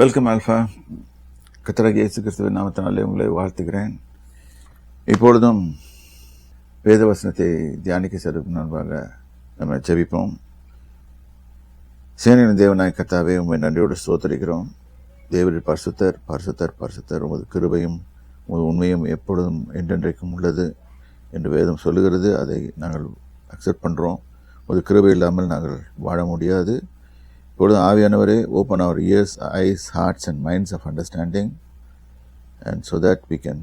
Welcome alpha. கர்த்தராகிய இயேசு கிறிஸ்துவின் நாமத்தினாலே உங்களை வாழ்த்துகிறேன். இப்பொழுதும் வேதவசனத்தை தியானிக்க செல்லும் முன்பாக நம்ம ஜெபிப்போம். சேனையின் தேவனாய் கர்த்தாவே, உம்மை நன்றியோடு ஸ்தோத்திரிக்கிறோம். தேவரீர் பரிசுத்தர், பரிசுத்தர், பரிசுத்தர். உமது கிருபையும் உமது உண்மையும் எப்பொழுதும் என்றென்றைக்கும் உள்ளது என்று வேதம் சொல்லுகிறது. அதை நாங்கள் அக்செப்ட் பண்ணுறோம். உமது கிருபை இல்லாமல் நாங்கள் வாழ முடியாது. இப்பொழுது ஆவியானவரே, open our ears, eyes, hearts and minds of understanding, and so that we can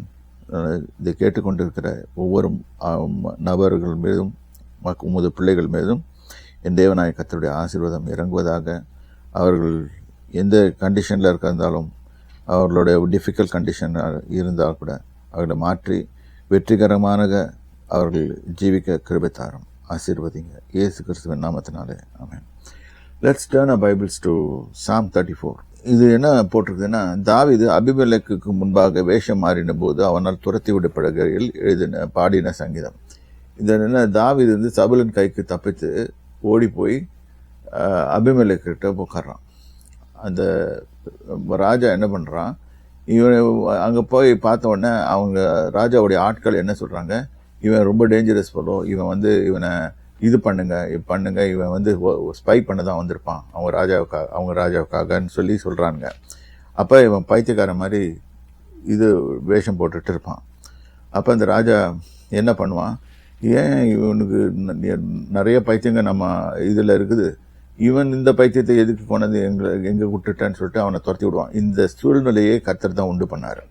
இதை கேட்டுக்கொண்டிருக்கிற ஒவ்வொரு நபர்கள் மீதும் உமது பிள்ளைகள் மீதும் என் தேவனாய கர்த்தருடைய ஆசீர்வாதம் இறங்குவதாக. அவர்கள் எந்த கண்டிஷனில் இருந்தாலும், அவர்களுடைய டிஃபிகல்ட் கண்டிஷன் இருந்தால் கூட அவர்களை மாற்றி வெற்றிகரமாக அவர்கள் ஜீவிக்க கிருபை தாரும். ஆசீர்வதிங்க இயேசு கிறிஸ்துவின் நாமத்தினாலே, ஆமென். Let's turn our Bibles to Psalm 34. இது என்ன போட்டிருக்குதுன்னா, தாவீது அபிமெலேக்குக்கு முன்பாக வேஷம் மாறின போது அவனால் துரத்தி விடப்படுகையில் பாடின சங்கீதம். இது என்ன, தாவீது வந்து சவுலின் கைக்கு தப்பித்து ஓடி போய் அபிமெலேக்கிட்ட உட்கார்றான். அந்த ராஜா என்ன பண்ணுறான், இவன் அங்கே போய் பார்த்த உடனே அவங்க ராஜாவுடைய ஆட்கள் என்ன சொல்கிறாங்க, இவன் ரொம்ப டேஞ்சரஸ் போலோ, இவன் வந்து இவனை இது பண்ணுங்க இவன் வந்து ஸ்பை பண்ண தான் வந்திருப்பான் அவங்க ராஜாவுக்காகன்னு சொல்லி சொல்கிறாங்க. அப்போ இவன் பைத்தியக்கார மாதிரி இது வேஷம் போட்டுட்டு இருப்பான். அப்போ அந்த ராஜா என்ன பண்ணுவான், ஏன் இவனுக்கு நிறைய பைத்தியங்க நம்ம இதில் இருக்குது, இவன் இந்த பைத்தியத்தை எதுக்கு கொண்டது எங்கே விட்டுட்டான்னு சொல்லிட்டு அவனை துரத்தி விடுவான். இந்த சூழ்நிலையை கர்த்தர் தான் உண்டு பண்ணார்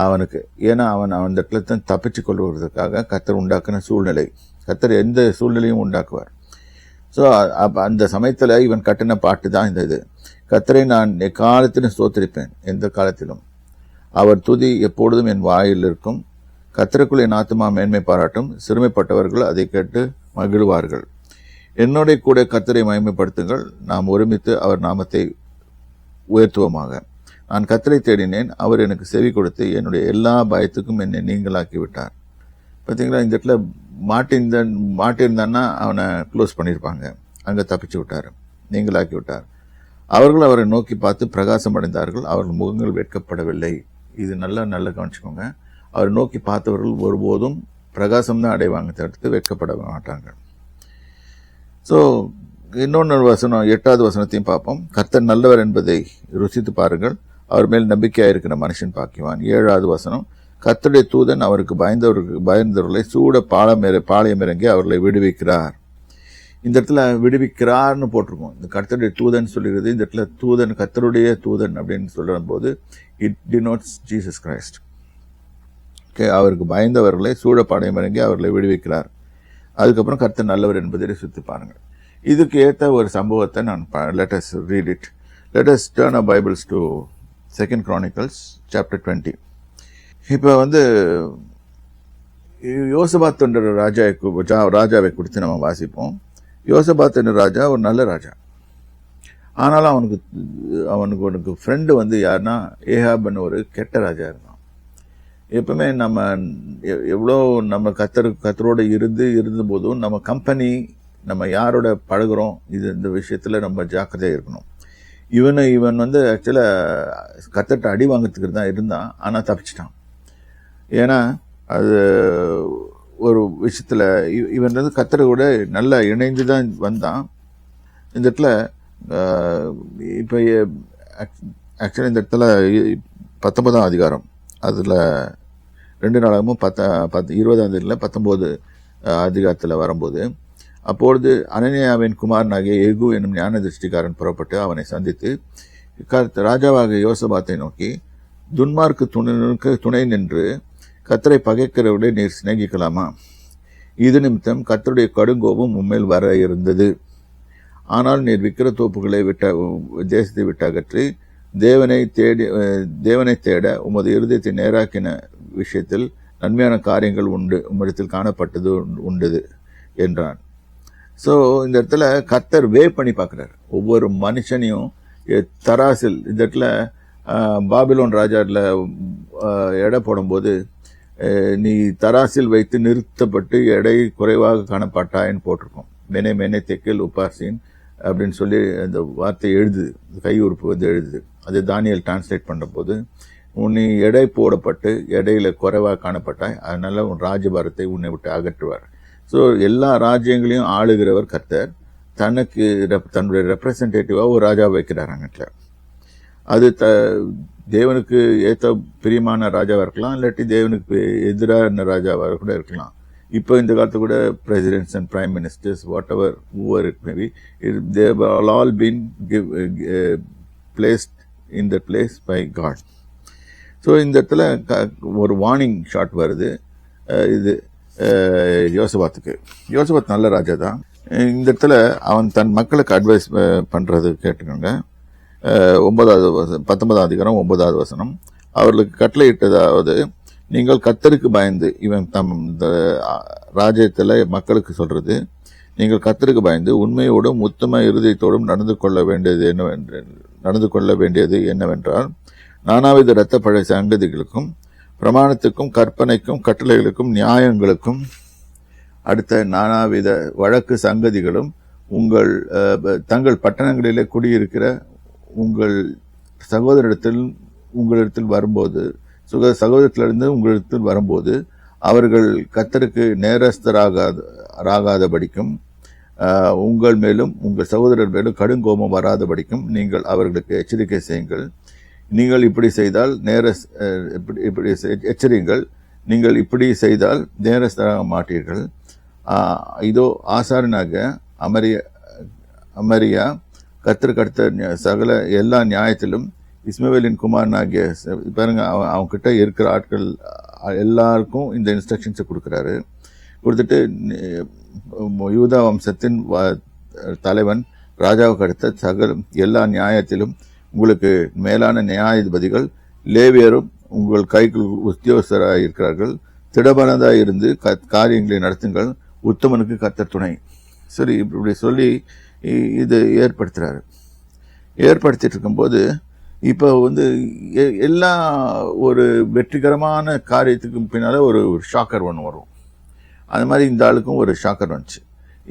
அவனுக்கு. ஏன்னா அவன் அந்த இடத்துல தான் தப்பிச்சு கொள்வதற்காக கர்த்தர் உண்டாக்குன சூழ்நிலை. கர்த்தர் எந்த சூழ்நிலையும் உண்டாக்குவார். ஸோ அந்த சமயத்தில் இவன் கட்டின பாட்டு தான் இந்த இது. கர்த்தரை நான் எக்காலத்திலும் ஸ்தோத்திரிப்பேன், எந்த காலத்திலும் அவர் துதி எப்பொழுதும் என் வாயில் இருக்கும். கர்த்தருக்குள் என் ஆத்துமா மேன்மை பாராட்டும், சிறுமைப்பட்டவர்கள் அதை கேட்டு மகிழ்வார்கள். என்னுடைய கூட கர்த்தரை மகிமைப்படுத்துங்கள், நாம் ஒருமித்து அவர் நாமத்தை உயர்த்துவோமாக. நான் கர்த்தரை தேடினேன், அவர் எனக்கு செவி கொடுத்து என்னுடைய எல்லா பயத்துக்கும் என்னை நீங்களாக்கி விட்டார். பார்த்தீங்களா, இந்த இடத்துல மாட்டிருந்தான்னா அவனை க்ளோஸ் பண்ணியிருப்பாங்க, அங்கே தப்பிச்சு விட்டார், நீங்களாக்கி விட்டார். அவர்கள் அவரை நோக்கி பார்த்து பிரகாசம் அடைந்தார்கள், அவர்கள் முகங்கள் வெட்கப்படவில்லை. இது நல்ல கவனிச்சுக்கோங்க. அவரை நோக்கி பார்த்தவர்கள் ஒருபோதும் பிரகாசம் தான் அடைவாங்க, தடுத்து வெட்கப்பட மாட்டாங்க. ஸோ இன்னொன்று வசனம், 8வது வசனத்தையும் பார்ப்போம். கர்த்தர் நல்லவர் என்பதை ருசித்து பாருங்கள், அவர் மேல் நம்பிக்கையாக இருக்கிற மனுஷன் பாக்கிவான். 7வது வசனம், கர்த்தருடைய தூதன் அவருக்கு பயந்தவர்களை சூட பாளையம் இறங்கி அவர்களை விடுவிக்கிறார். இந்த இடத்துல விடுவிக்கிறார்னு போட்டிருக்கோம். இந்த கர்த்தருடைய தூதன் சொல்லுகிறது. இந்த இடத்துல தூதன், கர்த்தருடைய தூதன் அப்படின்னு சொல்ற போது it denotes Jesus Christ. Okay, அவருக்கு பயந்தவர்களை சூட பாளையம் இறங்கி அவர்களை விடுவிக்கிறார். அதுக்கப்புறம் கர்த்தர் நல்லவர் என்பதை சுத்தி பாருங்கள். இதுக்கு ஏற்ற ஒரு சம்பவத்தை நான் let us read it. Let us turn our Bibles to 2 Chronicles chapter 20. இப்போ வந்து யோசபாத் என்ற ராஜாவை குறித்து நம்ம வாசிப்போம். யோசபாத் என்ற ராஜா ஒரு நல்ல ராஜா. ஆனாலும் அவனுக்கு ஃப்ரெண்டு வந்து யாருன்னா ஏகாப்னு ஒரு கெட்ட ராஜா இருந்தான். எப்பவுமே நம்ம எவ்வளோ நம்ம கத்தரோட இருந்த போதும் நம்ம கம்பெனி, நம்ம யாரோட பழகுறோம், இந்த விஷயத்தில் நம்ம ஜாக்கிரதையாக இருக்கணும். இவன் வந்து ஆக்சுவலாக கத்தர்கிட்ட அடி வாங்கிறதுக்கு தான் இருந்தான், ஆனால் தப்பிச்சிட்டான். ஏன்னா அது ஒரு விஷயத்தில் இவன் வந்து கத்தரோட நல்லா இணைந்து தான் வந்தான். இந்த இடத்துல இப்போ ஆக்சுவலி இந்த இடத்துல 19ஆம் அதிகாரம், அதில் 2 நாளாகவும் 20ஆம் தேதியில் 19 அதிகாரத்தில் வரும்போது, அப்பொழுது அனனியாவின் குமாரனாகிய ஏகு என்னும் ஞான திருஷ்டிக்காரன் புறப்பட்டு அவனை சந்தித்து ராஜாவாக யோசபாத்தை நோக்கி, துன்மார்க்கு துணை நின்று கர்த்தரை பகைக்கிறவரை நீர் சிநேகிக்கலாமா? இது நிமித்தம் கர்த்தருடைய கடுங்கோபம் உண்மையில் வர இருந்தது. ஆனால் நீர் விக்கிர தோப்புகளை தேசத்தை விட்டு அகற்றி தேவனை தேட உமது இருதயத்தை நேராக்கின விஷயத்தில் நன்மையான காரியங்கள் உம்மிடத்தில் காணப்பட்டது உண்டது என்றான். ஸோ இந்த இடத்துல கர்த்தர் பண்ணி பார்க்குறாரு ஒவ்வொரு மனுஷனையும் தராசில். இந்த இடத்துல பாபிலோன் ராஜாவில் எடை போடும்போது, நீ தராசில் வைத்து நிறுத்தப்பட்டு எடை குறைவாக காணப்பட்டாயின்னு போட்டிருக்கோம். மெனே தெக்கில் உபாசின் அப்படின்னு சொல்லி அந்த வார்த்தை எழுதுது, கையுறுப்பு வந்து எழுதுது. அது தானியேல் டிரான்ஸ்லேட் பண்ணுற போது, உன்னை எடை போடப்பட்டு எடையில குறைவாக காணப்பட்டாய், அதனால உன் ராஜபாரத்தை உன்னை விட்டு அகற்றுவார். ஸோ எல்லா ராஜ்யங்களையும் ஆளுகிறவர் கர்த்தர் தனக்கு தன்னுடைய ரெப்ரசன்டேட்டிவாக ஒரு ராஜா வைக்கிறார் அங்கே. அது தேவனுக்கு ஏற்ற பிரியமான ராஜாவாக இருக்கலாம், இல்லாட்டி தேவனுக்கு எதிரான ராஜாவாக கூட இருக்கலாம். இப்போ இந்த காலத்து கூட presidents and prime ministers what ever whoever it maybe, they have all been placed in the place by God. So இந்த இடத்துல ஒரு வார்னிங் ஷாட் வருது. இது யோசபாத்துக்கு. யோசபாத் நல்ல ராஜா தான். இந்த இடத்துல அவன் தன் மக்களுக்கு அட்வைஸ் பண்ணுறது கேட்டுக்கோங்க. 19வது அதிகாரம் 9வது வசனம். அவர்களுக்கு கட்டளையிட்டதாவது, நீங்கள் கர்த்தருக்கு பயந்து, இவன் இந்த ராஜ்யத்தில் மக்களுக்கு சொல்றது, நீங்கள் கர்த்தருக்கு பயந்து உண்மையோடும் உத்தம இருதயத்தோடும் நடந்து கொள்ள வேண்டியது என்னவென்றால், நானாவித இரத்த பழை சங்கதிகளுக்கும் பிரமாணத்துக்கும் கற்பனைக்கும் கட்டளைகளுக்கும் நியாயங்களுக்கும் அடுத்த நானாவித வழக்கு சங்கதிகளும் தங்கள் பட்டணங்களிலே குடியிருக்கிற உங்கள் உங்களிடத்தில் வரும்போது, சகோதரத்திலிருந்து உங்களிடத்தில் வரும்போது அவர்கள் கர்த்தருக்கு நேரஸ்தராகாதபடிக்கும் உங்கள் மேலும் உங்கள் சகோதரர் மேலும் கடுங்கோபம் வராதபடிக்கும் நீங்கள் அவர்களுக்கு எச்சரிக்கை செய்யுங்கள். நீங்கள் இப்படி செய்தால் எச்சரியுங்கள். நீங்கள் இப்படி செய்தால் நேரஸ்தராக மாட்டீர்கள். இதோ ஆசாரனாக அமரியா கர்த்தருக்கு அடுத்த சகல எல்லா நியாயத்திலும் இஸ்மவேலின் குமாரனாகிய பாருங்க, அவங்க கிட்ட இருக்கிற ஆட்கள் எல்லாருக்கும் இந்த இன்ஸ்ட்ரக்ஷன்ஸை கொடுக்குறாரு. கொடுத்துட்டு யூதா வம்சத்தின் தலைவன் ராஜாவுக்கு அடுத்த சகல எல்லா நியாயத்திலும் உங்களுக்கு மேலான நியாயாதிபதிகள் லேவியரும் உங்கள் கைக்குள் உத்தியோகஸ்தராக இருக்கிறார்கள். திடமனதாக இருந்து காரியங்களை நடத்துங்கள். உத்தமனுக்கு கர்த்தர் துணை. சரி, இப்படி சொல்லி இது ஏற்படுத்திட்டு இருக்கும்போது, இப்போ வந்து எல்லா ஒரு வெற்றிகரமான காரியத்துக்கும் பின்னால ஒரு ஷாக்கர் ஒன்று வரும். அது மாதிரி இந்த ஆளுக்கும் ஒரு ஷாக்கர் வந்துச்சு.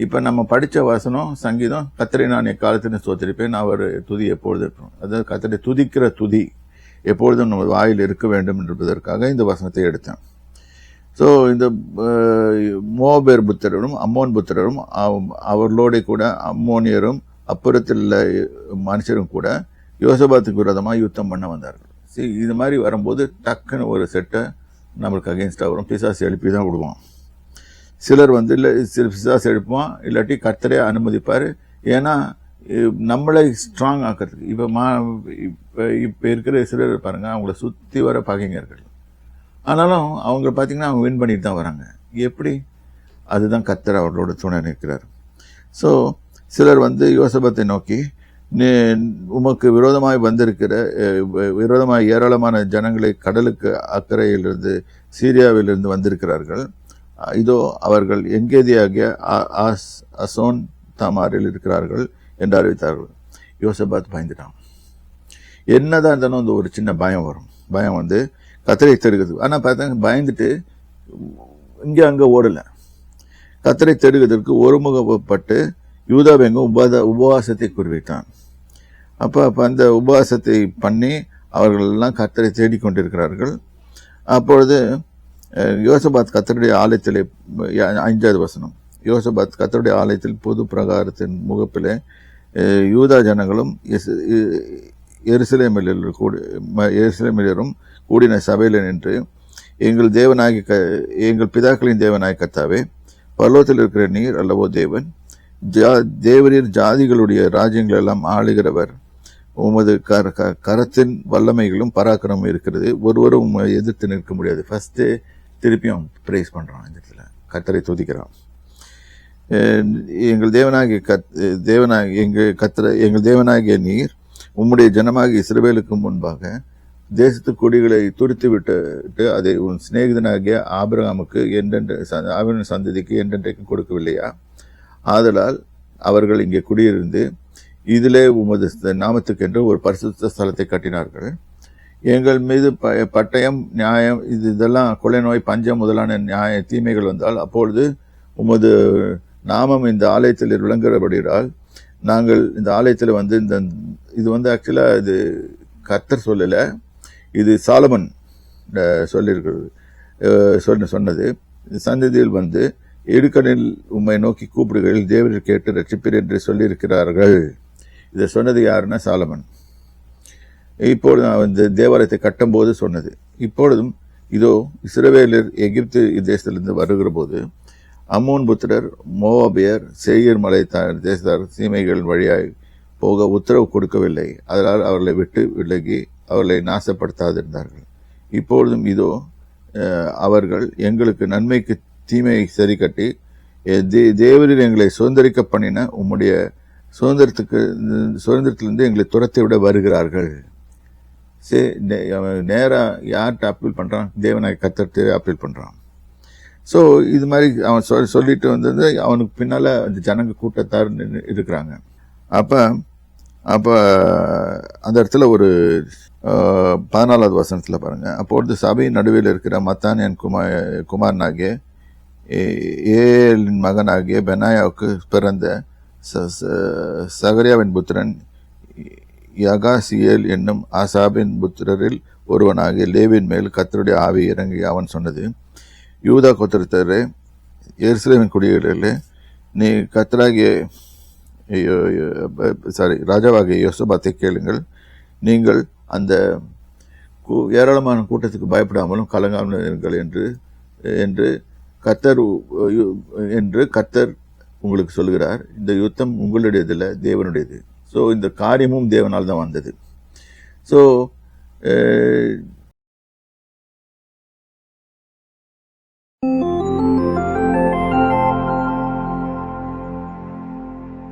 இப்போ நம்ம படித்த வசனம் சங்கீதம், கர்த்தரை நான் எக்காலத்திலும் ஸ்தோத்திரிப்பேன், நான் ஒரு துதி எப்பொழுது, அதாவது கர்த்தரை துதிக்கிற துதி எப்பொழுதும் நம்ம வாயில் இருக்க வேண்டும் என்பதற்காக இந்த வசனத்தை எடுத்தேன். ஸோ இந்த மோபேர் புத்திரரும் அம்மோன் புத்திரரும் அவர்களோட கூட அம்மோனியரும் அப்புறத்தில் மனுஷரும் கூட யோசபாத்துக்கு விரோதமாக யுத்தம் பண்ண வந்தார்கள். சரி, இது மாதிரி வரும்போது டக்குன்னு ஒரு செட்டை நம்மளுக்கு அகெயின்ஸ்டாக வரும். பிசாசு எழுப்பி தான் விடுவான். சிலர் வந்து இல்லை, சில பிசாசு எழுப்புவான், இல்லாட்டி கர்த்தரே அனுமதிப்பார். ஏன்னா நம்மளை ஸ்ட்ராங் ஆக்கிறதுக்கு. இப்போ இருக்கிற சிலர் பாருங்க, அவங்கள சுற்றி வர பகைஞர்கள். ஆனாலும் அவங்க பார்த்தீங்கன்னா அவங்க வின் பண்ணிட்டு தான் வராங்க. எப்படி? அதுதான் கர்த்தர் அவர்களோட துணை நிற்கிறார். ஸோ சிலர் வந்து யோசபாத்தை நோக்கி, உமக்கு விரோதமாய் ஏராளமான ஜனங்களை கடலுக்கு அக்கறையிலிருந்து சீரியாவிலிருந்து வந்திருக்கிறார்கள். இதோ அவர்கள் எங்கேதியாகிய அசோன் தாமாரில் இருக்கிறார்கள் என்று அறிவித்தார்கள். யோசபாத் பயந்துட்டான். என்னதான் இருந்தாலும் அந்த ஒரு சின்ன பயம் வரும். பயம் வந்து கர்த்தரை தேடுகிறது. ஆனால் பார்த்தாங்க, பயந்துட்டு இங்கே அங்கே ஓடலை. கர்த்தரை தேடுவதற்கு ஒருமுகப்பட்டு யூதாவெங்கும் உபவாசத்தை குறிவிட்டான். அப்போ அந்த உபவாசத்தை பண்ணி அவர்கள் எல்லாம் கர்த்தரை தேடிக்கொண்டிருக்கிறார்கள். அப்பொழுது யோசபாத் கர்த்தருடைய ஆலயத்திலே, 5வது வசனம், யோசபாத் கர்த்தருடைய ஆலயத்தில் பொது பிரகாரத்தின் முகப்பிலே யூதா ஜனங்களும் எருசலேமிலும் கூடின சபையில் நின்று, எங்கள் பிதாக்களின் தேவனாய் கர்த்தாவே, பரலோகத்தில் இருக்கிற நீர் அல்லவோ தேவன், தேவரீர் ஜாதிகளுடைய ராஜ்யங்கள் எல்லாம் ஆளுகிறவர், உமது கரத்தின் வல்லமைகளும் பராக்கிரமும் இருக்கிறது, ஒருவரும் உண்மை எதிர்த்து நிற்க முடியாது. ஃபர்ஸ்ட் திருப்பியும் பிரைஸ் பண்றான். இந்த இடத்துல கர்த்தரை துதிக்கிறான். எங்கள் தேவனாகிய நீர் உம்முடைய ஜனமாகிய இஸ்ரவேலுக்கு முன்பாக தேசத்து கொடிகளை துரித்து விட்டு அதை உன் சிநேகிதனாகிய ஆபிரகாமுக்கு அவரின் சந்ததிக்கு என்றென்றைக்கும் கொடுக்கவில்லையா? ஆதலால் அவர்கள் இங்கே குடியிருந்து இதிலே உமது நாமத்துக்கென்று ஒரு பரிசுத்த ஸ்தலத்தை கட்டினார்கள். எங்கள் மீது பட்டயம், நியாயம், இதெல்லாம் கொலை நோய், பஞ்சம் முதலான தீமைகள் வந்தால் அப்பொழுது உமது நாமம் இந்த ஆலயத்தில் விளங்குகிறபடியால் நாங்கள் இந்த ஆலயத்தில் வந்து இது வந்து ஆக்சுவலாக இது கர்த்தர் சொல்லலை, இது சாலமன் சொல்லியிருக்கிறது சொன்னது. சந்ததியில் வந்து இடுக்கணில் உம்மை நோக்கி கூப்பிடுகையில் தேவரை கேட்டு ரட்சிப்பீர் என்று சொல்லியிருக்கிறார்கள். இதை சொன்னது யாருன்னா சாலமன். இப்பொழுது நான் வந்து தேவாலயத்தை கட்டும்போது சொன்னது. இப்பொழுதும் இதோ இஸ்ரவேலர் எகிப்து தேசத்திலிருந்து வருகிற போது அம்மோன் புத்திரர், மோவாபியர், சேயீர் மலை தேசத்தார் சீமைகள் வழியாய் போக உத்தரவு கொடுக்கவில்லை. அதனால் அவர்களை விட்டு விலகி அவர்களை நாசப்படுத்தாதிருந்தார்கள். இப்பொழுதும் இதோ அவர்கள் எங்களுக்கு நன்மைக்கு தீமையை சரி கட்டி தேவரில் எங்களை சுதந்திரிக்க பண்ணின உம்முடைய சுதந்திரத்திலிருந்து எங்களை துரத்தை விட வருகிறார்கள். நேரா யார்கிட்ட அப்பீல் பண்றான்? தேவனாய் கர்த்தர்கிட்ட அப்பீல் பண்றான். ஸோ இது மாதிரி அவன் சொல்லிட்டு வந்தது. அவனுக்கு பின்னால அந்த ஜனங்க கூட்டத்தார் இருக்கிறாங்க. அப்ப அந்த இடத்துல ஒரு 14வது வசனத்துல பாருங்க. அப்பொழுது சபையின் நடுவில் இருக்கிற மத்தானியன் குமாரனாகிய ஏலின் மகனாகிய பெனாயாவுக்கு பிறந்த சகரியாவின் புத்திரன் யகாசியேல் என்னும் ஆசாபின் புத்திரரில் ஒருவனாகிய லேவின் மேல் கர்த்தருடைய ஆவி இறங்கி அவன் சொன்னது, யூதா கோத்திரத்தாரே, எருசலேமின் குடிகளே, நீ ராஜாவாகிய யோசபாத்தை கேளுங்கள். நீங்கள் அந்த ஏராளமான கூட்டத்துக்கு பயப்படாமலும் கலங்காமலும் இருங்கள் என்று கர்த்தர் உங்களுக்கு சொல்கிறார். இந்த யுத்தம் உங்களுடையதில்லை, தேவனுடையது. ஸோ இந்த காரியமும் தேவனால் தான் வந்தது. ஸோ